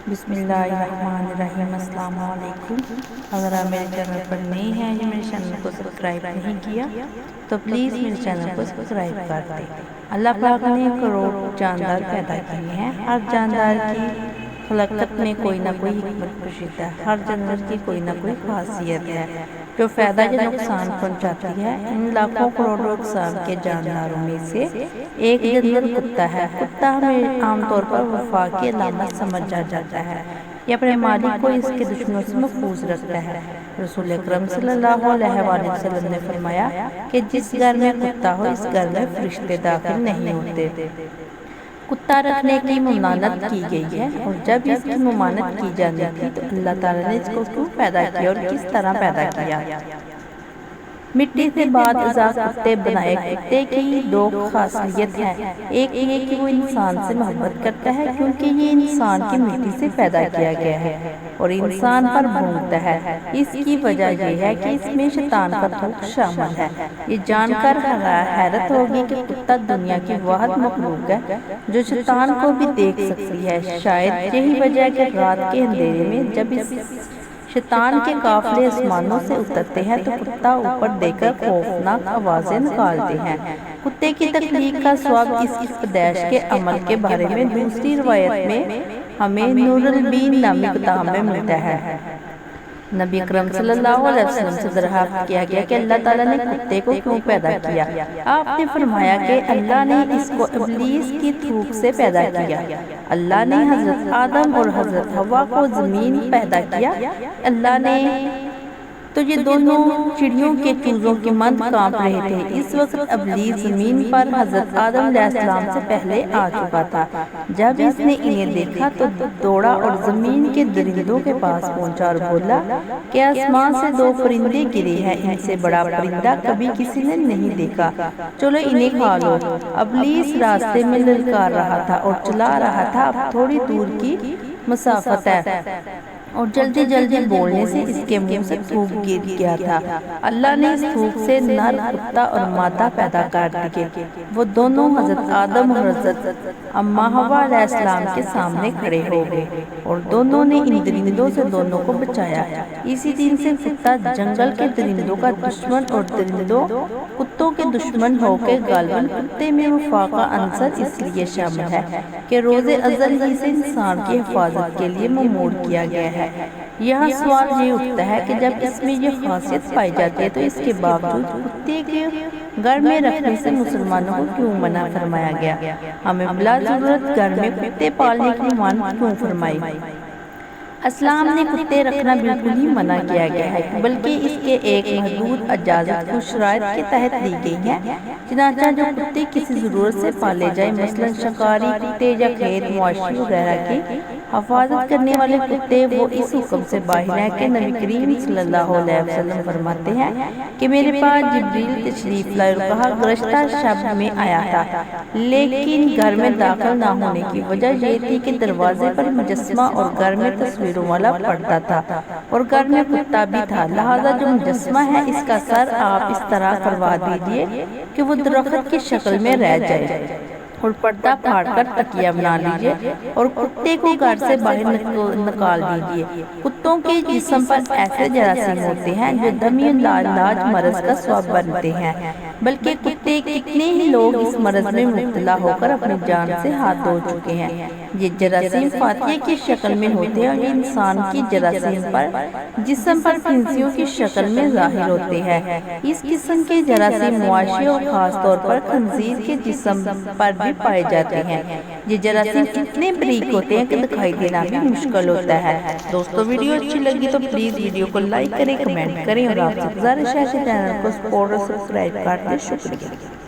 بسم اللہ الرحمن الرحیم۔ السلام علیکم۔ اگر آپ میرے چینل پر نئے ہیں یا میرے چینل کو سبسکرائب نہیں کیا تو پلیز میرے چینل کو سبسکرائب کر دیں۔ اللہ پاک نے کروڑ جاندار پیدا کیے ہیں۔ ہر جاندار کی خلقت میں کوئی نہ کوئی حکمت پوشیدہ ہے۔ ہر جانور کی کوئی نہ کوئی خاصیت ہے جو فائدہ یا نقصان پہنچاتی ہے۔ ان لاکھوں کروڑوں اقسام کے جانداروں میں سے ایک جانور کتا ہے۔ کتا ہمیں عام طور پر وفا کی علامت سمجھا جاتا ہے۔ یہ اپنے مالک کو اس کے دشمنوں سے محفوظ رکھتا ہے۔ رسول اکرم صلی اللہ علیہ وآلہ وسلم نے فرمایا کہ جس گھر میں کتا ہو اس گھر میں فرشتے داخل نہیں ہوتے۔ کتا رکھنے کی ممانعت کی گئی ہے، اور جب اس کی ممانعت کی جانی تھی تو اللہ تعالیٰ نے اس کو کیوں پیدا کیا اور کس طرح پیدا کیا؟ مٹی سے بعد ازاں کتے بنائے۔ کتے کی دو خاصیت ہیں۔ ایک یہ کہ وہ انسان سے محبت کرتا ہے کیونکہ یہ انسان کی مٹی سے پیدا کیا گیا ہے اور انسان پر بھونکتا ہے۔ اس کی وجہ یہ ہے کہ اس میں شیطان کا تھوک شامل ہے۔ یہ جان کر حیرت ہوگی کہ کتا دنیا کی واحد مخلوق ہے جو شیطان کو بھی دیکھ سکتی ہے۔ شاید یہی وجہ ہے کہ رات کے اندھیرے میں جب اس شیطان کے قافلے آسمانوں سے اترتے ہیں تو کتا اوپر دیکھ کر خوفناک آوازیں نکالتے ہیں۔ کتے کی تخلیق کا سبب اس کی پیدائش کے عمل کے بارے میں دوسری روایت میں ہمیں نور البین نامی کتاب میں ملتا ہے۔ نبی اکرم صلی اللہ علیہ وسلم سے دریافت کیا گیا کہ اللہ تعالیٰ نے کتے کو کیوں پیدا کیا؟ آپ نے فرمایا کہ اللہ نے اس کو ابلیس کی تھوک سے پیدا کیا۔ اللہ نے حضرت آدم اور حضرت حوا کو زمین پیدا کیا۔ اللہ نے تو یہ دونوں چڑیوں کے چوزوں کی مانند کانپ رہے تھے۔ اس وقت ابلیس زمین پر حضرت آدم علیہ السلام سے پہلے آ چکا تھا۔ جب اس نے انہیں دیکھا تو دوڑا اور زمین کے درندوں کے پاس پہنچا اور بولا کہ آسمان سے دو پرندے گرے ہیں، ان سے بڑا پرندہ کبھی کسی نے نہیں دیکھا، چلو انہیں کھا لو۔ ابلیس راستے میں للکار رہا تھا اور چلا رہا تھا، اب تھوڑی دور کی مسافت ہے اور جلدی جلدی بولنے سے اس کے منہ سے تھوک گر گیا تھا۔ اللہ نے اس تھوک سے نر کتا اور مادہ پیدا کر دیے۔ وہ دونوں حضرت آدم اور حضرت اماں حوا علیہ السلام کے سامنے کھڑے ہو گئے اور دونوں نے ان درندوں سے دونوں کو بچایا۔ اسی دن سے کتا جنگل کے درندوں کا دشمن اور درندوں کتوں کے دشمن ہو کے غالباً کتے میں وفا کا عنصر اس لیے شامل ہے کہ روز ازل ہی سے انسان کی حفاظت کے لیے مأمور کیا گیا ہے۔ یہاں سوال یہ اٹھتا ہے کہ جب اس میں یہ خاصیت پائی جاتی ہے تو اس کے باوجود کتے کے گھر میں رکھنے سے مسلمانوں کو کیوں منع فرمایا گیا؟ ہمیں بلا ضرورت گھر میں کتے پالنے کی ممانعت کیوں فرمائی؟ اسلام نے کتے رکھنا بالکل ہی منع کیا گیا ہے، بلکہ اس کے ایک محدود اجازت کچھ شرائط کے تحت دی گئی ہے۔ چنانچہ جو کتے کسی ضرورت سے پالے جائیں، مثلاً شکاری کتے یا کھیت مواشی وغیرہ کی حفاظت کرنے والے کتے، وہ اس حکم سے باہر ہیں کہ نبی کریم صلی اللہ علیہ وسلم فرماتے ہیں کہ میرے پاس جبریل تشریف لائے اور کہا گزشتہ شب میں آیا تھا، لیکن گھر میں داخل نہ ہونے کی وجہ یہ تھی کہ دروازے پر مجسمہ اور گھر میں تصویروں والا پردہ تھا اور گھر میں کتا بھی تھا، لہٰذا جو مجسمہ ہے اس کا سر آپ اس طرح کروا دیجئے کہ وہ درخت کی شکل میں رہ جائے اور پردہ پھاڑ کر تکیہ بنا لیجئے اور کتے کو گھر سے باہر نکال دیجئے۔ کتوں کے جسم پر ایسے جراثیم ہوتے ہیں جو دمی لاعلاج مرض کا سبب بنتے ہیں، بلکہ کتے کتنے ہی لوگ اس مرض میں مبتلا ہو کر اپنی جان سے ہاتھ دھو چکے ہیں۔ یہ جراثیم فاتحے کی شکل میں ہوتے ہیں اور یہ انسان کی جراثیم پر جسم پر پھنسیوں کی شکل میں ظاہر ہوتے ہیں۔ اس قسم کے جراثیم مواشی اور خاص طور پر خنزیر کے جسم پر بھی پائے جاتے ہیں۔ یہ جراثیم اتنے باریک ہوتے ہیں کہ دکھائی دینا بھی مشکل ہوتا ہے۔ دوستو ویڈیو اچھی لگی تو پلیز ویڈیو کو لائک کریں، کمنٹ کریں اور آپ سے گزارش ہے کہ چینل کو سپورٹ اور سبسکرائب کر دیں۔ شکریہ۔